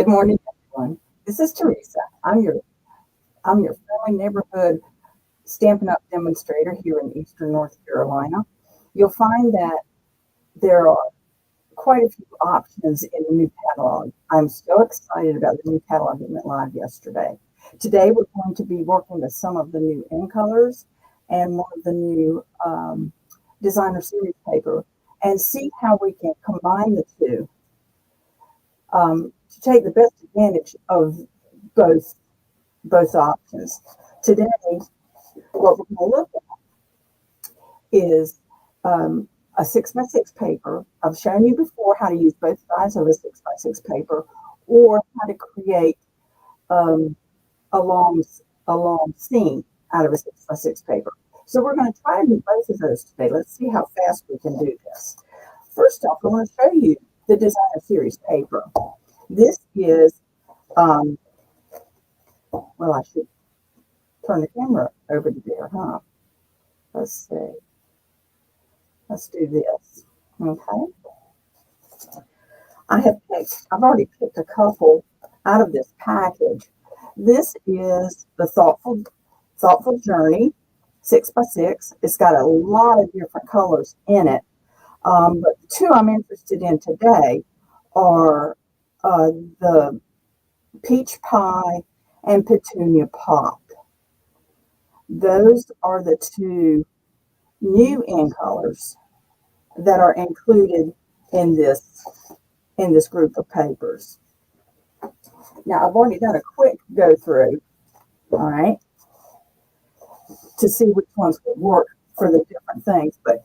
morning, everyone. This is Teresa. I'm your friendly neighborhood Stampin' Up! Demonstrator here in Eastern North Carolina. You'll find that there are quite a few options in the new catalog. I'm so excited about the new catalog that went live yesterday. Today we're going to be working with some of the new in colors and one of the new designer series paper and see how we can combine the two to take the best advantage of both both options. Today, what we're going to look at is a 6x6 paper. I've shown you before how to use both sides of a 6x6 paper, or how to create um, a long a long seam out of a 6x6 paper. So we're going to try to do both of those today. Let's see how fast we can do this. First off, I want to show you the designer series paper. This is well, I should turn the camera over to there, huh? Let's see. Let's do this. Okay. I've already picked a couple out of this package. This is the Thoughtful Journey 6x6. It's got a lot of different colors in it. But the two I'm interested in today are the Peach Pie and Petunia Pop. Those are the two new in colors that are included in this group of papers. Now I've already done a quick go through, all right, to see which ones will work for the different things, but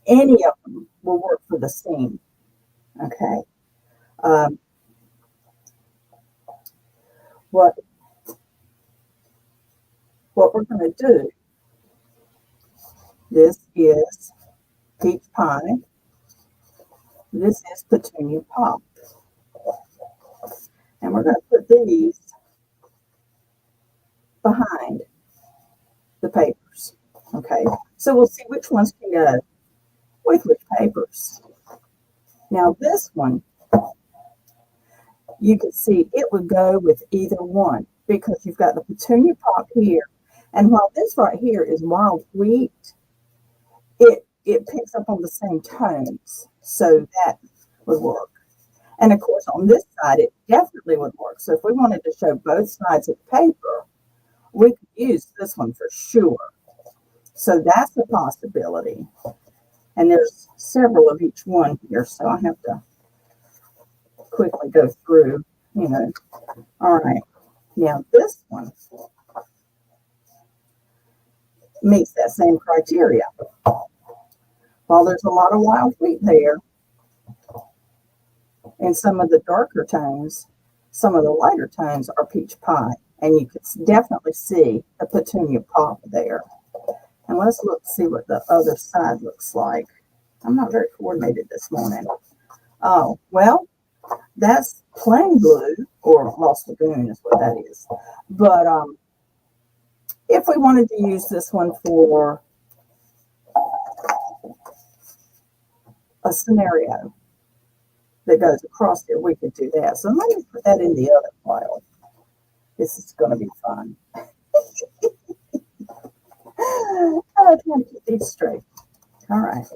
any of them will work for the seam. Okay. Um, what what we're going to do, this is Peach Pie, this is Petunia Pop, and we're going to put these behind the papers. Okay, so we'll see which ones can go with which papers. Now this one, you can see it would go with either one because you've got the Petunia Pop here, and while this right here is wild wheat, it picks up on the same tones, so that would work. And of course, on this side, it definitely would work. So if we wanted to show both sides of the paper, we could use this one for sure. So that's a possibility. And there's several of each one here, so I have to quickly go through, you know. All right. Now this one meets that same criteria. While there's a lot of wild wheat there, and some of the darker tones, some of the lighter tones are peach pie, and you can definitely see a Petunia Pop there. And let's see what the other side looks like. I'm not very coordinated this morning. Oh, well, that's plain blue, or Lost Lagoon is what that is. But if we wanted to use this one for a scenario that goes across there, we could do that. So let me put that in the other pile. This is going to be fun. I'm trying to get these straight. All right.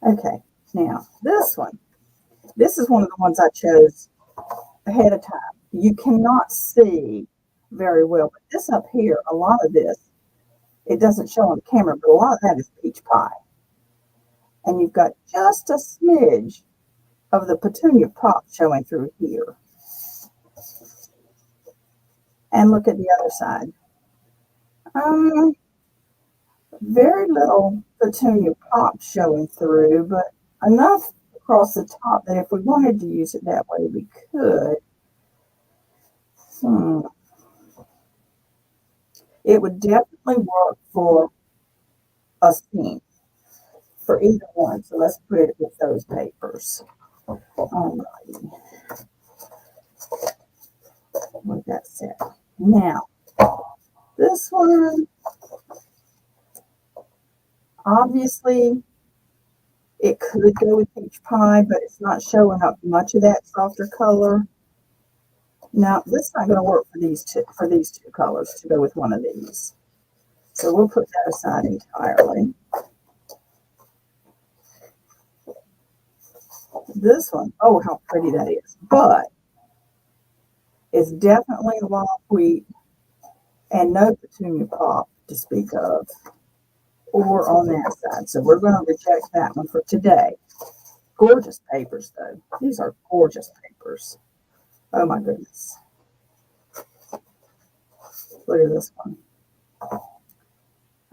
Okay, now this is one of the ones I chose ahead of time. You cannot see very well, but this up here, a lot of this, it doesn't show on the camera, but a lot of that is peach pie. And you've got just a smidge of the Petunia Pop showing through here. And look at the other side. Very little Petunia Pop showing through, but enough across the top that if we wanted to use it that way, we could. It would definitely work for a seam for either one. So let's put it with those papers. All righty. With that set. Now, this one, Obviously, it could go with peach pie, but it's not showing up much of that softer color. Now, this is not going to work for these two colors to go with one of these. So we'll put that aside entirely. This one, oh, how pretty that is. But it's definitely wild wheat and no petunia pop to speak of, or on that side. So we're going to reject that one for today. Gorgeous papers, though. These are gorgeous papers. Oh, my goodness. Look at this one.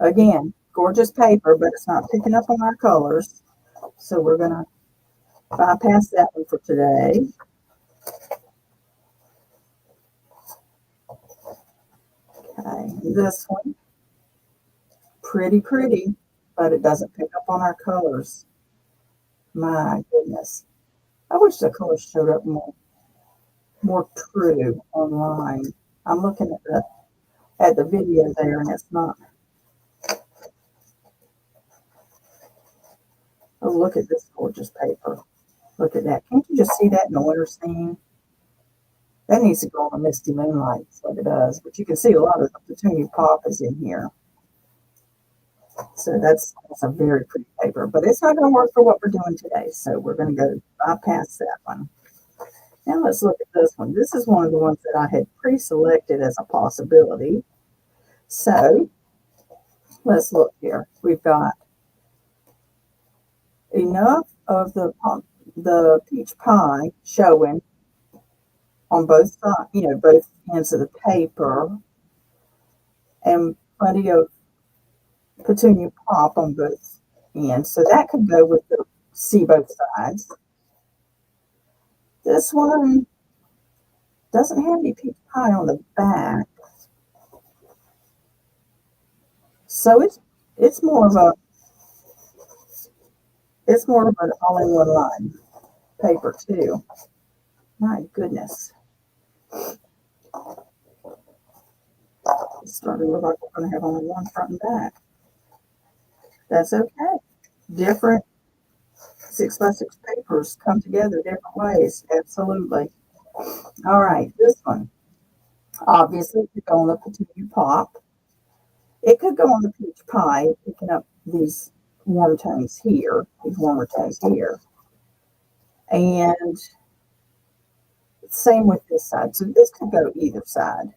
Again, gorgeous paper, but it's not picking up on our colors. So we're going to bypass that one for today. Okay, this one. Pretty, but it doesn't pick up on our colors. My goodness. I wish the colors showed up more true online. I'm looking at the video there and it's not. Oh, look at this gorgeous paper. Look at that. Can't you just see that in the winter scene? That needs to go on a misty moonlight. That's what it does. But you can see a lot of the petunia pop is in here. So that's a very pretty paper. But it's not going to work for what we're doing today. So we're going to go bypass that one. Now let's look at this one. This is one of the ones that I had pre-selected as a possibility. So let's look here. We've got enough of the peach pie showing on both sides, both ends of the paper, and plenty of petunia pop on both ends. So that could go with the see both sides. This one doesn't have any peach pie on the back. So it's more of an all-in-one line paper too. My goodness. It's starting to look like we're going to have only one front and back. That's okay. Different 6x6 papers come together different ways. Absolutely. All right, this one. Obviously, it could go on the petunia pop. It could go on the peach pie, picking up these warm tones here, these warmer tones here. And same with this side. So this could go either side.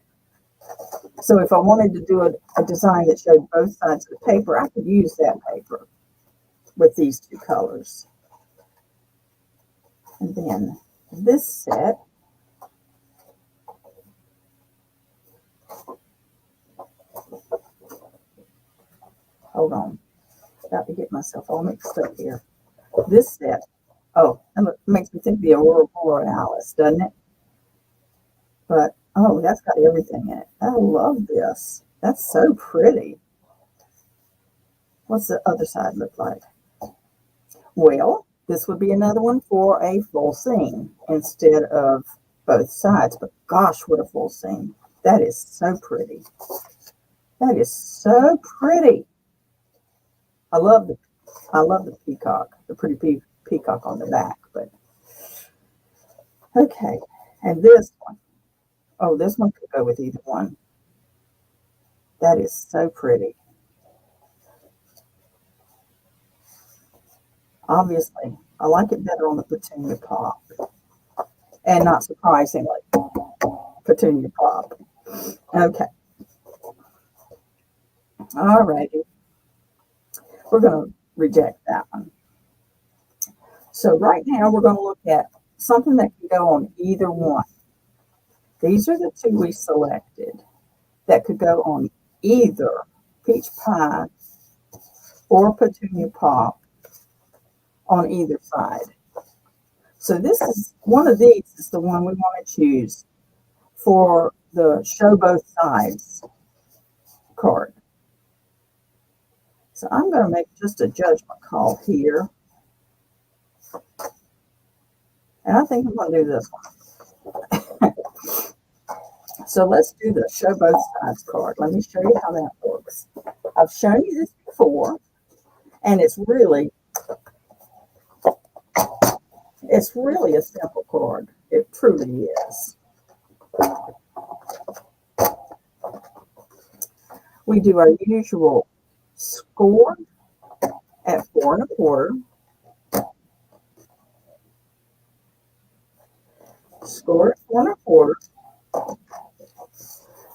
So if I wanted to do a design that showed both sides of the paper, I could use that paper with these two colors. And then this set, hold on, about to get myself all mixed up here. This set, oh, that makes me think of the Aurora Borealis, doesn't it? But, oh, that's got everything in it. I love this. That's so pretty. What's the other side look like? Well, this would be another one for a full seam instead of both sides. But gosh, what a full seam. That is so pretty. That is so pretty. I love the peacock, the pretty peacock on the back. But okay, and this one. Oh, this one could go with either one. That is so pretty. Obviously, I like it better on the petunia pop. And not surprisingly, petunia pop. Okay. All righty. We're going to reject that one. So right now we're going to look at something that can go on either one. These are the two we selected that could go on either peach pie or petunia pop on either side. So this is one of these is the one we want to choose for the show both sides card. So I'm going to make just a judgment call here. And I think I'm going to do this one. So let's do the show both sides card. Let me show you how that works. I've shown you this before. And it's really a simple card. It truly is. We do our usual score at 4 1/4, score at 4 1/4,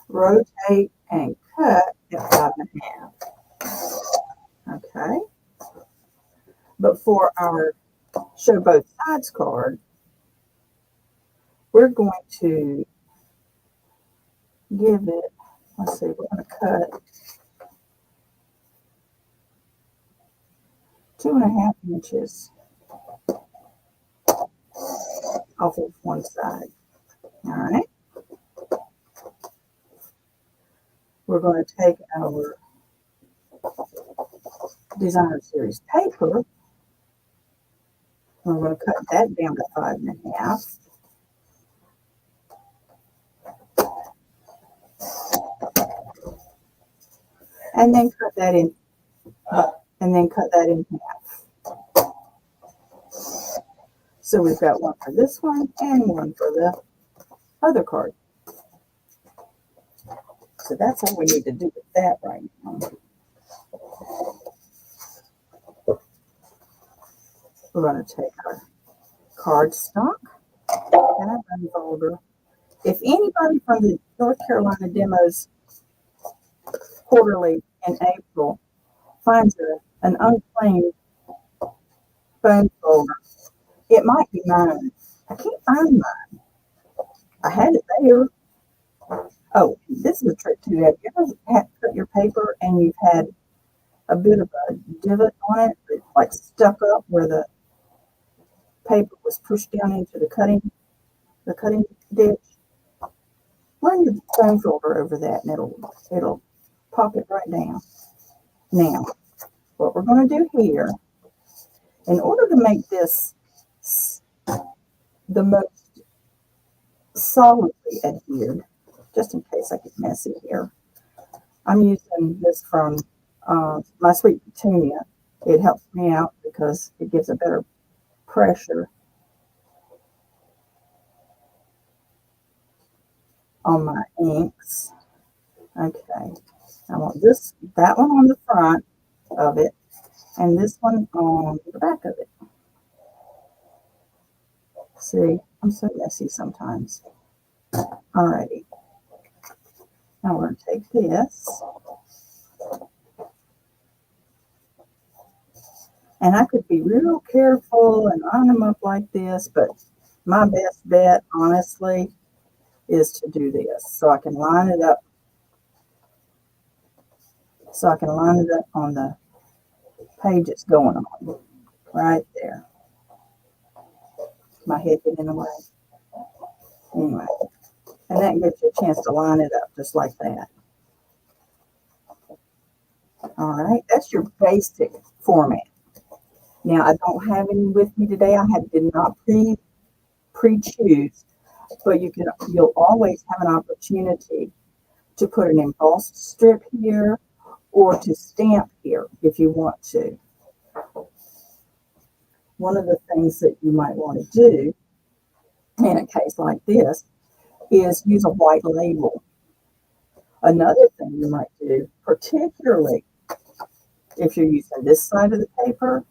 rotate and cut at 5 1/2. Okay. But for our show both sides card, we're going to give it, let's see, we're going to cut 2 1/2 inches off of one side. All right. We're going to take our Designer Series paper. We're going to cut that down to 5 1/2. And then cut that in, half. So we've got one for this one and one for the other card. So that's all we need to do with that right now. We're going to take our cardstock and our bone folder. If anybody from the North Carolina Demos Quarterly in April finds an unclaimed bone folder, it might be mine. I can't find mine. I had it there. Oh, this is a trick too. Have you ever cut your paper and you've had a bit of a divot on it, like stuck up where the paper was pushed down into the cutting ditch? Run your bone folder over that and it'll pop it right down. Now, what we're going to do here, in order to make this the most solidly adhered, just in case I get messy here, I'm using this from my Sweet Petunia. It helps me out because it gives a better pressure on my inks. Okay, I want that one on the front of it, and this one on the back of it. See, I'm so messy sometimes. Alrighty. Now we're going to take this. And I could be real careful and line them up like this, but my best bet, honestly, is to do this. So I can line it up. So I can line it up on the page it's going on. Right there. My head getting in the way. Anyway. And that gives you a chance to line it up just like that. All right. That's your basic format. Now, I don't have any with me today. I did not pre-choose, but you'll always have an opportunity to put an embossed strip here or to stamp here if you want to. One of the things that you might want to do in a case like this is use a white label. Another thing you might do, particularly if you're using this side of the paper,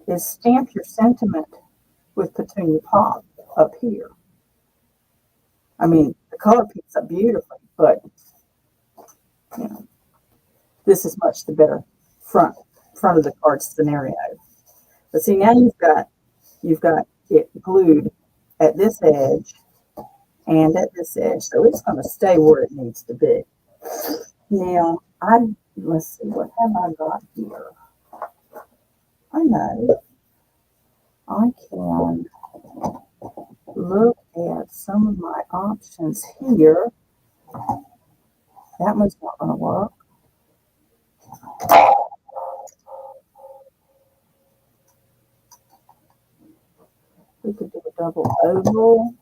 is stamp your sentiment with Petunia Pop up here. I mean, the color picks up beautifully, but you know, this is much the better front of the card scenario. But see, now you've got it glued at this edge and at this edge, so it's going to stay where it needs to be. Now, let's see, what have I got here? I know I can look at some of my options here. That one's not going to work. We could do a double oval,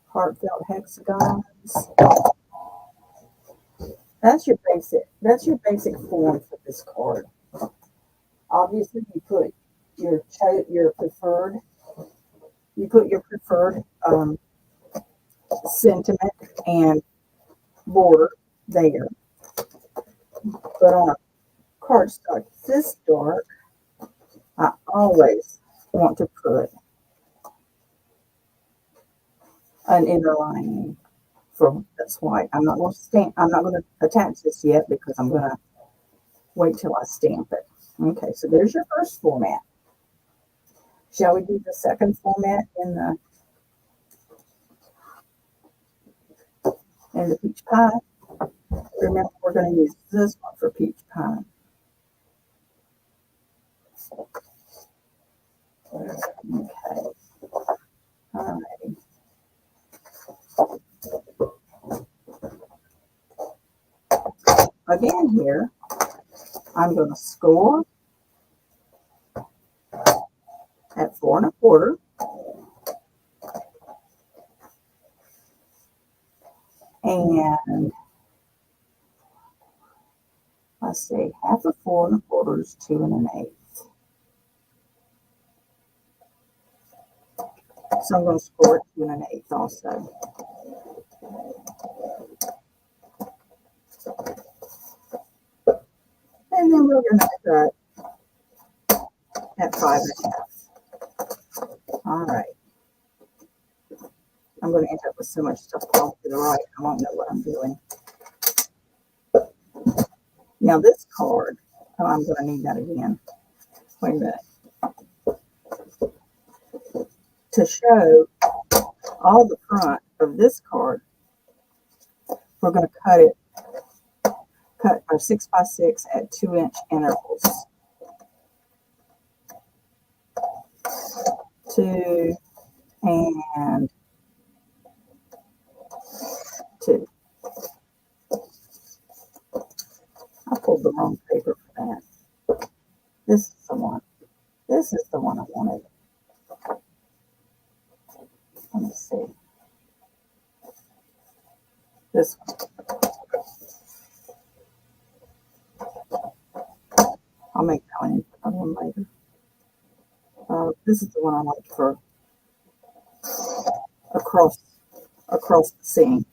heartfelt hexagons. That's your basic form for this card. Obviously, you put your preferred your preferred sentiment and border there. But on a cardstock this dark, I always want to put an inner lining for that's white. I'm not going to stamp. I'm not going to attach this yet because I'm going to wait till I stamp it. Okay, so there's your first format. Shall we do the second format in the peach pie? Remember, we're going to use this one for peach pie. Okay. All righty. Again here, I'm going to score at 4 1/4. And let's see, half of 4 1/4 is 2 1/8. So I'm going to score at 2 1/8 also. And then we're going to cut at 5 1/2. All right. I'm going to end up with so much stuff off to the right, I won't know what I'm doing. Now this card, oh, I'm going to need that again. Wait a minute. To show all the front of this card, we're going to cut our 6 by 6 at 2-inch intervals. 2 and 2. I pulled the wrong paper for that. This is the one. This is the one I wanted. Let me see. This one. I'll make that one into another one later. This is the one I like for across the seam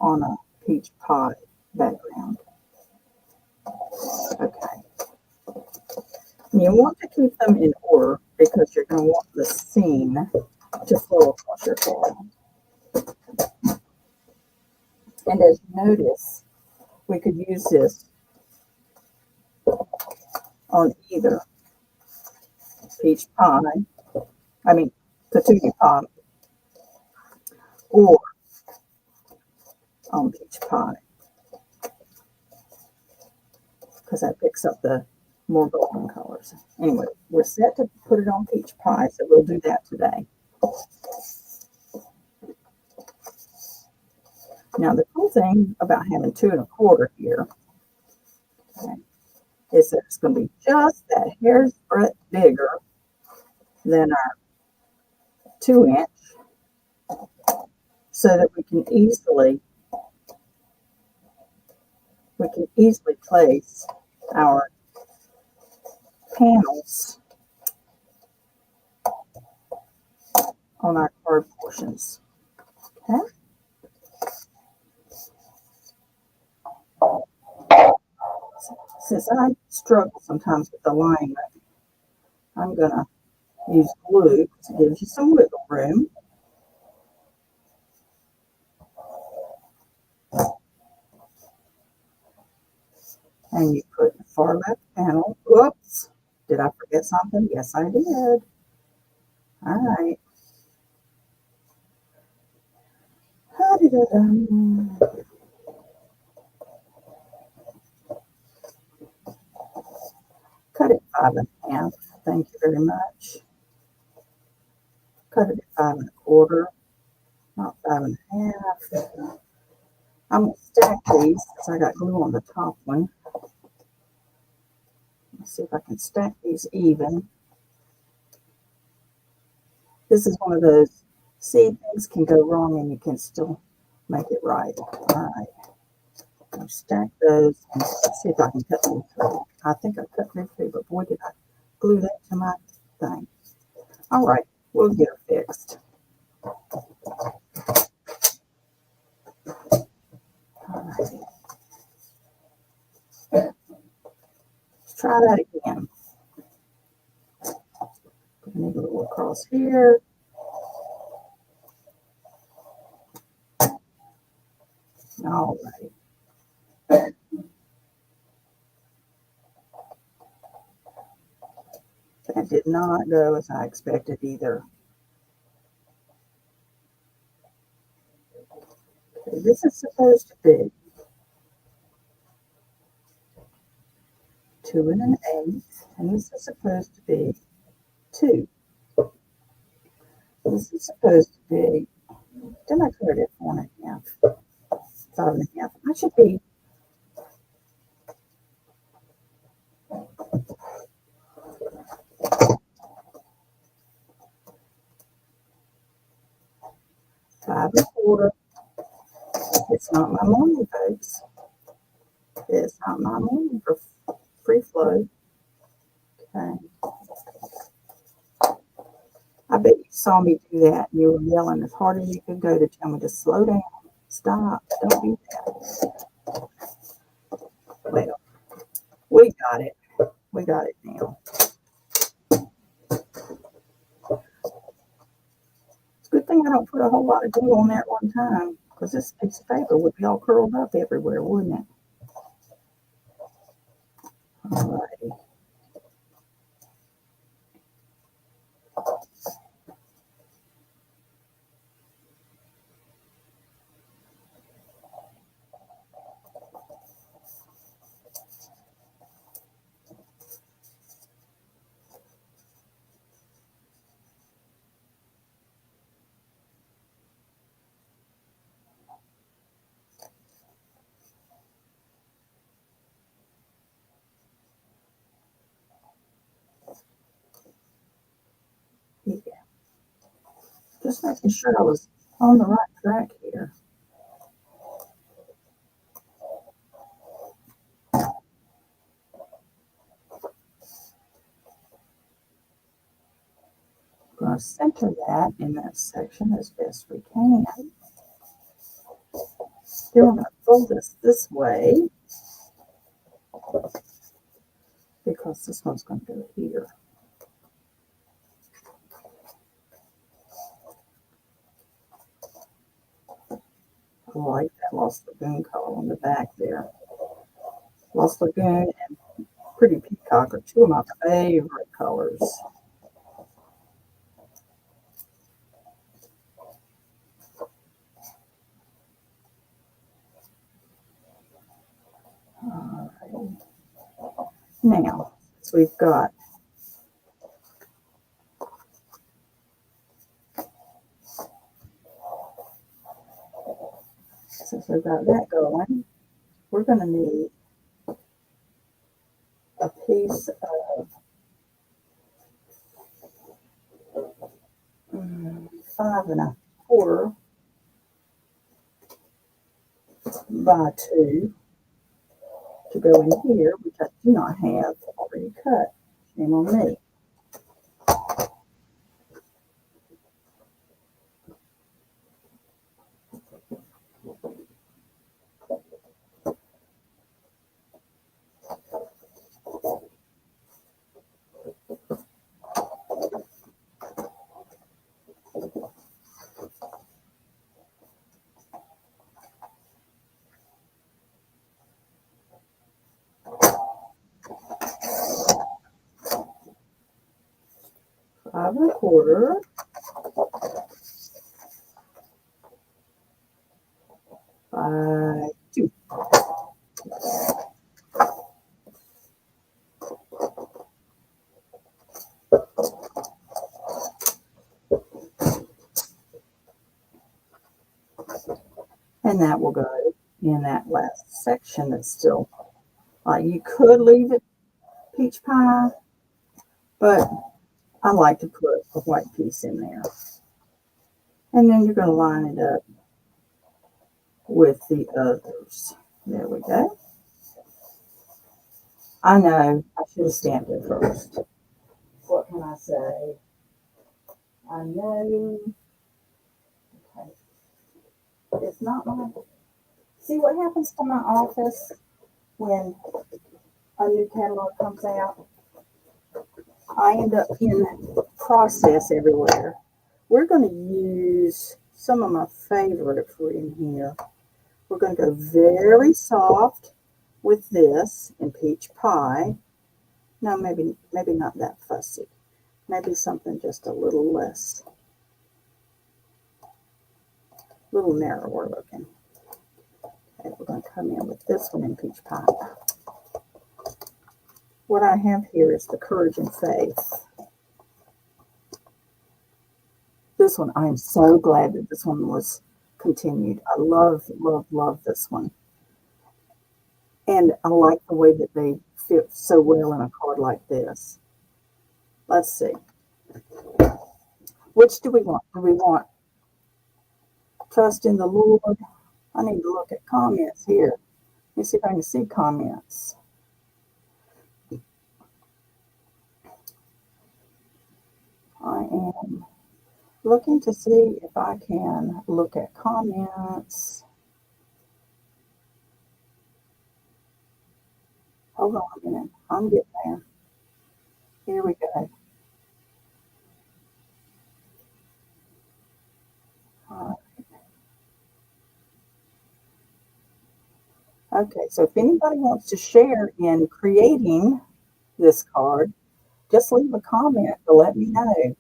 on a peach pie background. Okay. And you want to keep them in order because you're going to want the seam to flow across your card. And as you notice, we could use this on either peach pie, petunia pie, or on peach pie, because that picks up the more golden colors. Anyway, we're set to put it on peach pie, so we'll do that today. Now, the cool thing about having 2 1/4 here, okay, is that it's going to be just that hair's breadth bigger than our 2-inch, so that we can easily place our panels on our card portions. Okay. Since I struggle sometimes with alignment, I'm going to use glue to give you some wiggle room. And you put the far left panel. Whoops. Did I forget something? Yes, I did. All right. Cut it 5 1/2. Thank you very much. Cut it at 5 1/4, not 5 1/2. I'm going to stack these because I got glue on the top one. Let's see if I can stack these even. This is one of those, see, things can go wrong and you can still make it right. All right. I'll stack those and see if I can cut them through. I think I cut them through, but boy, did I glue that to my thing. All right, we'll get her fixed. All right. Let's try that again. I need a little across here. All right. That did not go as I expected either. Okay, this is supposed to be 2 1/8, and this is supposed to be 2. This is supposed to be, didn't I cut it at 4 1/2? 5 1/2. I should be 5 1/4. It's not my morning, folks. It's not my morning for free flow. Okay. I bet you saw me do that and you were yelling as hard as you could go to tell me to slow down. Stop. Don't do that. Well, we got it. We got it now. It's a good thing I don't put a whole lot of glue on there at one time, because this piece of paper would be all curled up everywhere, wouldn't it? All righty. Yeah. Just making sure I was on the right track here. I'm going to center that in that section as best we can. Then we're going to fold this way, because this one's going to go here. I like that Lost Lagoon color on the back there. Lost Lagoon and Pretty Peacock are two of my favorite colors. All right. Now, so we've got since we've got that going, we're going to need a piece of 5 1/4 by 2 to go in here, which I do not have already cut. Shame on me. Five and a quarter by 2. And that will go in that last section that's still, you could leave it peach pie, but I like to put a white piece in there. And then you're going to line it up with the others. There we go. I know I should have stamped it first. What can I say? I know. Okay. It's not my. See what happens to my office when a new catalog comes out? I end up in process everywhere. We're going to use some of my favorites in here. We're going to go very soft with this in peach pie. No, maybe not that fussy. Maybe something just a little less, a little narrower looking. Okay, we're going to come in with this one in peach pie. What I have here is the Courage and Faith. This one, I am so glad that this one was continued. I love, love, love this one. And I like the way that they fit so well in a card like this. Let's see. Which do we want? Do we want Trust in the Lord? I need to look at comments here. Let me see if I can see comments. I am looking to see if I can look at comments. Hold on a minute. I'm getting there. Here we go. All right. Okay, so if anybody wants to share in creating this card, just leave a comment to let me know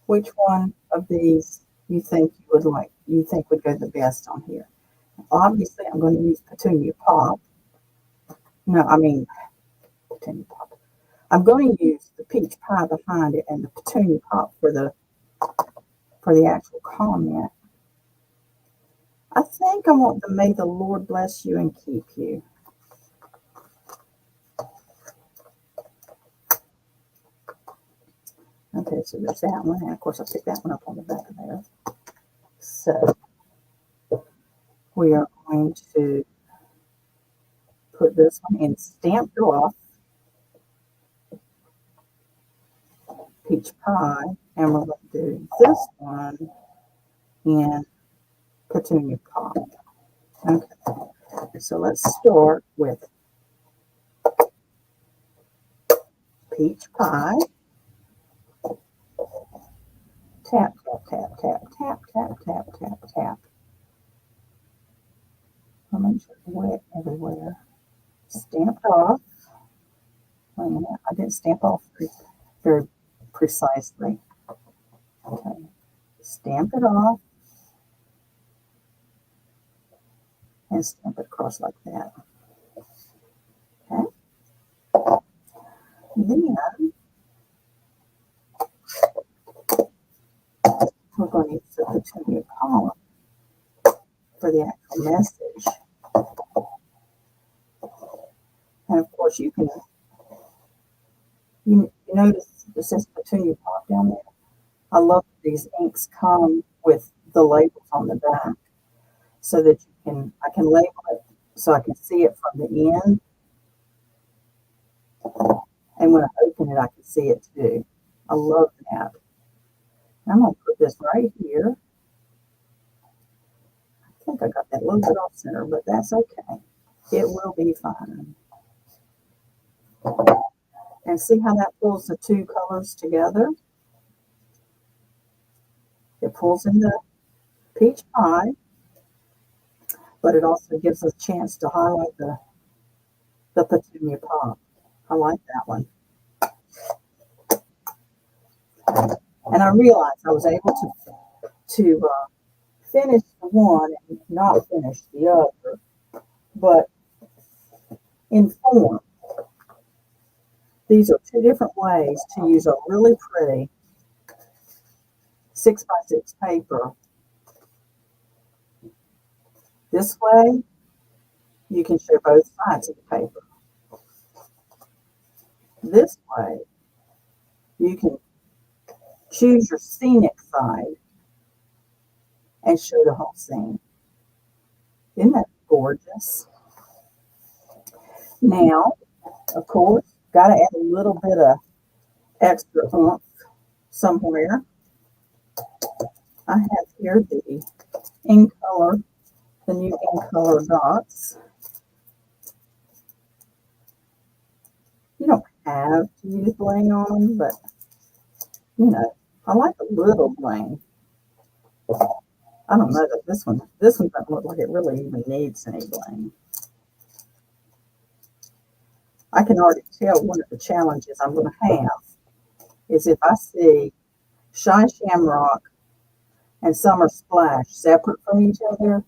which one of these you think you think would go the best on here. Obviously, I'm going to use Petunia Pop. No, I mean Petunia Pop. I'm going to use the peach pie behind it and the Petunia Pop for the actual comment. I think I want the May the Lord bless you and keep you. Okay, so there's that one. And of course, I picked that one up on the back of there. So we are going to put this one in Stamped Off Peach Pie, and we're going to do this one in Petunia Pop. Okay, so let's start with Peach Pie. Tap, tap, tap, tap, tap, tap, tap, tap, tap. I'll make sure it's wet everywhere. Stamped off. Wait a minute, I didn't stamp off very precisely. Okay, stamp it off and stamp it across like that. Okay. Then we're going to use the Petunia column for the actual message. And of course, you notice it says Petunia Pop down there. I love these inks come with the labels on the back so that I can label it so I can see it from the end. And when I open it, I can see it too. I love that. I'm going to put this right here. I think I got that a little bit off center, but that's okay. It will be fine. And see how that pulls the two colors together? It pulls in the peach pie, but it also gives us a chance to highlight the Petunia Pop. I like that one. And I realized I was able to finish the one and not finish the other, but in form. These are two different ways to use a really pretty 6x6 paper. This way, you can show both sides of the paper. This way, you can choose your scenic side and show the whole scene. Isn't that gorgeous? Now, of course, got to add a little bit of extra oomph somewhere. I have here the in color, the new in color dots. You don't have to use bling on them, but you know, I like a little bling. I don't know that this one doesn't look like it really even needs any bling. I can already tell one of the challenges I'm going to have is if I see Shy Shamrock and Summer Splash separate from each other,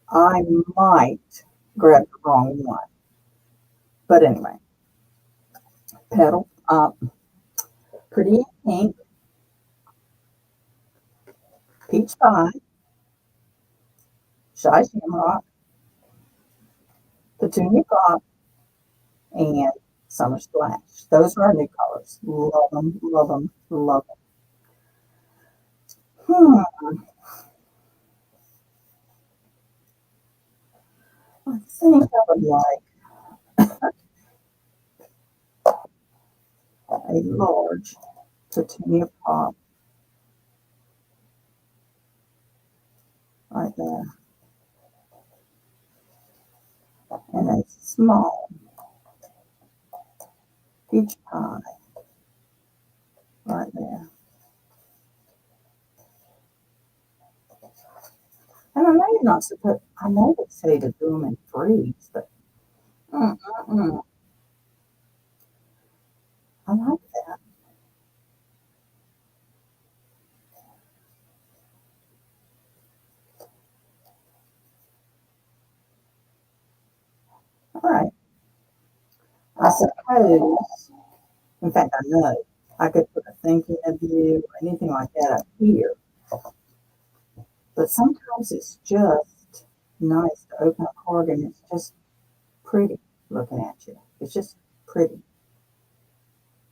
I might grab the wrong one. But anyway, Petal Up, Pretty Pink, Peach Pie, Shy Shamrock, Petunia Pop, and Summer Splash. Those are our new colors. Love them, love them, love them. I think I would like a large Petunia Pop right there, and a small Peach Pie right there. And I know you're not supposed, I know they say to do them in threes, but mm-mm-mm. I like that. All right. I suppose, in fact, I know I could put a thinking of you or anything like that up here. But sometimes it's just nice to open a card and it's just pretty looking at you. It's just pretty.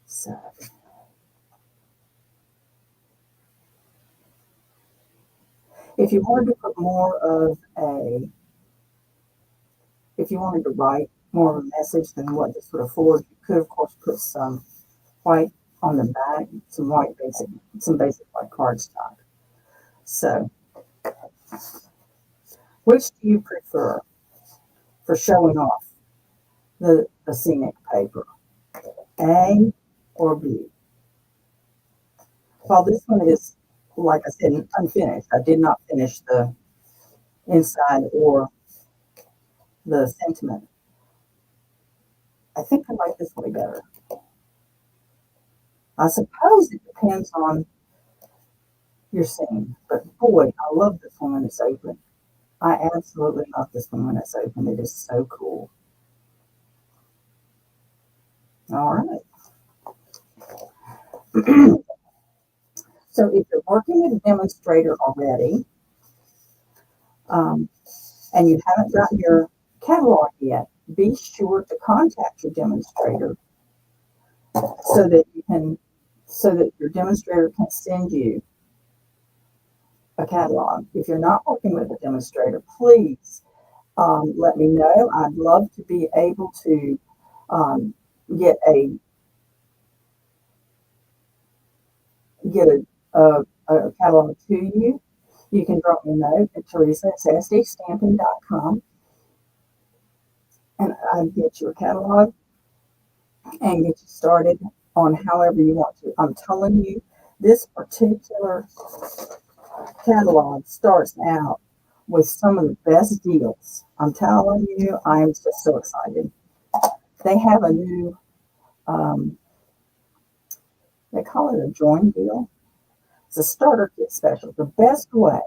So, if you wanted to put more of a, if you wanted to write more of a message than what this would afford, you could, of course, put some white on the back, some basic white cardstock. So, which do you prefer for showing off the scenic paper? A or B? Well, this one is, like I said, unfinished. I did not finish the inside or the sentiment. I think I like this one better. I suppose it depends on your scene, but boy, I love this one when it's open. I absolutely love this one when it's open. It is so cool. All right. So if you're working with a demonstrator already, um, and you haven't gotten your catalog yet, be sure to contact your demonstrator so that your demonstrator can send you a catalog. If you're not working with a demonstrator, please let me know. I'd love to be able to get a catalog to you. You can drop me a note at Teresa@SassDayStamping.com, and I'll get your catalog and get you started on however you want to. I'm telling you, this particular catalog starts out with some of the best deals. I'm telling you, I am just so excited. They have a new, they call it a join deal. It's a starter kit special. The best way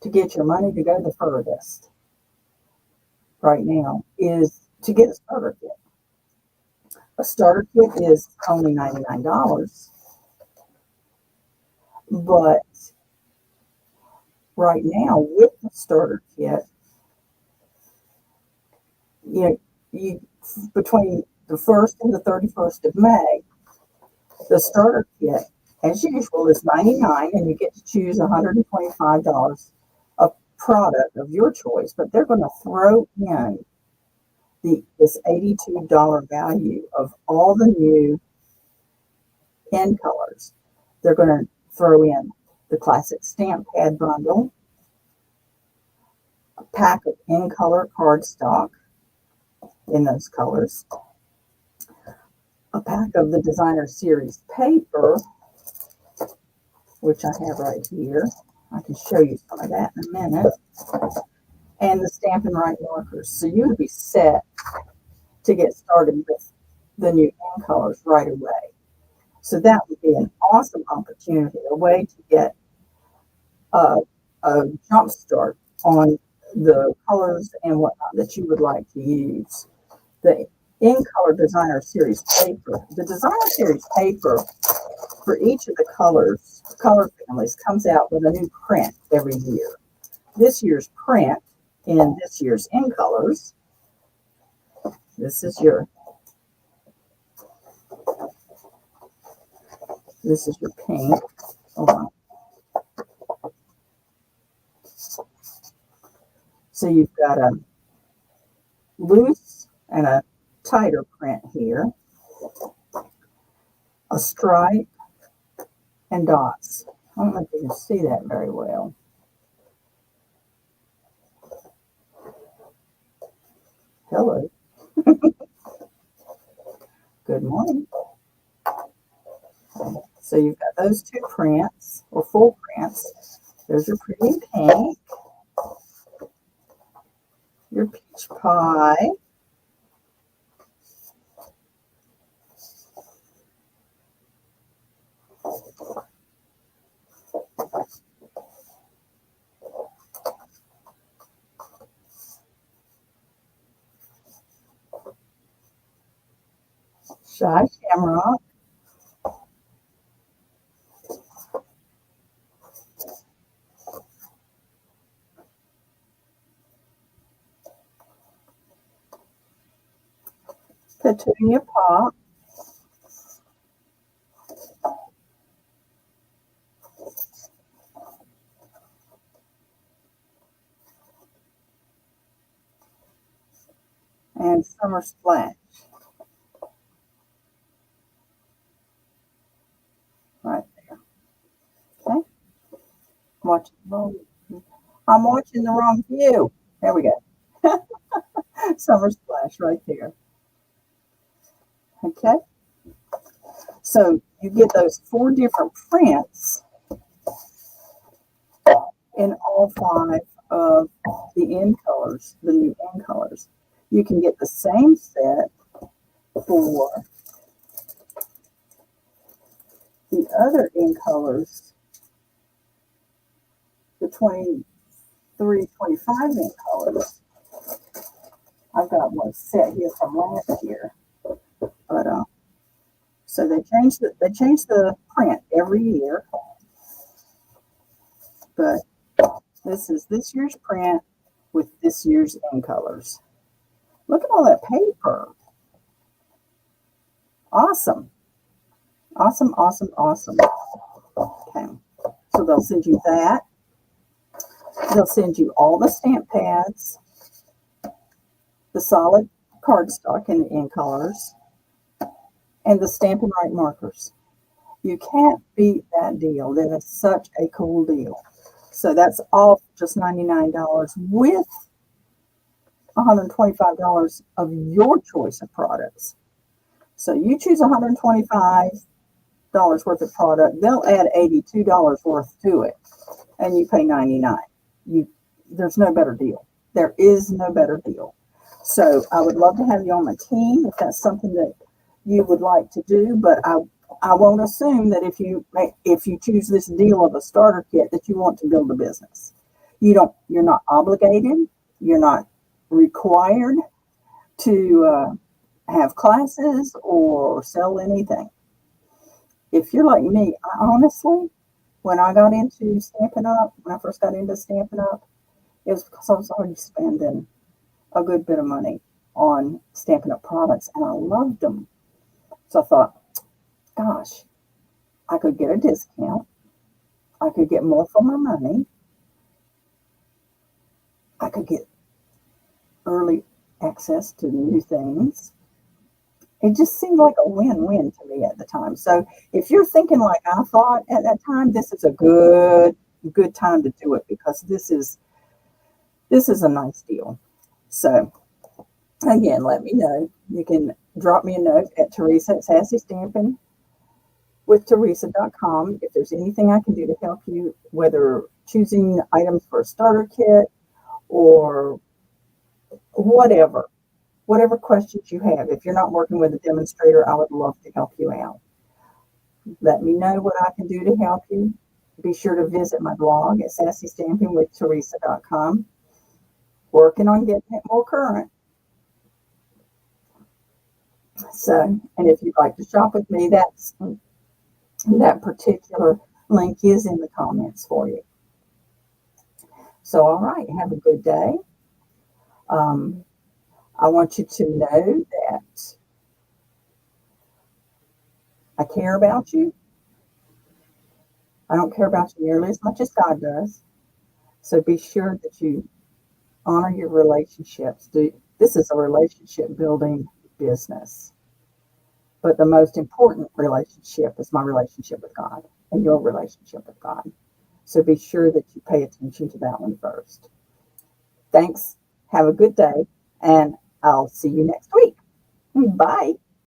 to get your money to go the furthest right now is to get a starter kit. A starter kit is only $99, but right now with the starter kit, you between the 1st and the 31st of May, the starter kit, as usual, is $99, and you get to choose $125 of product of your choice. But they're going to throw in this $82 value of all the new in colors. They're going to throw in the classic stamp pad bundle, a pack of in color cardstock in those colors, a pack of the designer series paper, which I have right here. I can show you some of that in a minute, and the Stampin' Write markers. So you would be set to get started with the new in colors right away. So that would be an awesome opportunity, a way to get a jump start on the colors and whatnot that you would like to use. The in color designer series paper. The designer series paper for each of the color families comes out with a new print every year. This year's print in this year's in colors. This is your pink. Hold on. So you've got a loose and a tighter print here, a stripe, and dots. I don't know if you can see that very well. Hello. Good morning. So you've got those two prints, or full prints. There's your pretty pink, your peach pie, Shy Shamrock, Petunia Pop, and Summer Splash. Right there. Okay. I'm watching the wrong view. There we go. Summer Splash right there. Okay. So you get those 4 different prints in all 5 of the in colors, the new in colors. You can get the same set for the other in colors, the 23, 25 in colors. I've got one set here from last year, but so they change the print every year, but this is this year's print with this year's in colors. Look at all that paper. Awesome. Awesome, awesome, awesome. Okay, so they'll send you that. They'll send you all the stamp pads, the solid cardstock in the in colors, and the Stampin' Write markers. You can't beat that deal. That is such a cool deal. So that's all just $99 with $125 of your choice of products. So you choose $125 worth of product, they'll add $82 worth to it, and you pay $99. There's no better deal. There is no better deal. So I would love to have you on my team if that's something that you would like to do, but I won't assume that if you choose this deal of a starter kit that you want to build a business. You're not obligated. You're not required to have classes or sell anything. If you're like me, I honestly, when I got into Stampin' Up, when I first got into Stampin' Up, it was because I was already spending a good bit of money on Stampin' Up products, and I loved them. So I thought, gosh, I could get a discount. I could get more for my money. I could get early access to new things. It just seemed like a win-win to me at the time. So if you're thinking like I thought at that time, this is a good time to do it, because this is a nice deal. So again, let me know. You can drop me a note at Teresa at Sassy Stamping with Teresa.com if there's anything I can do to help you, whether choosing items for a starter kit or whatever questions you have. If you're not working with a demonstrator, I would love to help you out. Let me know what I can do to help you. Be sure to visit my blog at sassystampingwithteresa.com. Working on getting it more current. So, and if you'd like to shop with me, that particular link is in the comments for you. So, all right, have a good day. I want you to know that I care about you. I don't care about you nearly as much as God does. So be sure that you honor your relationships. This is a relationship building business. But the most important relationship is my relationship with God and your relationship with God. So be sure that you pay attention to that one first. Thanks. Have a good day, and I'll see you next week. Bye.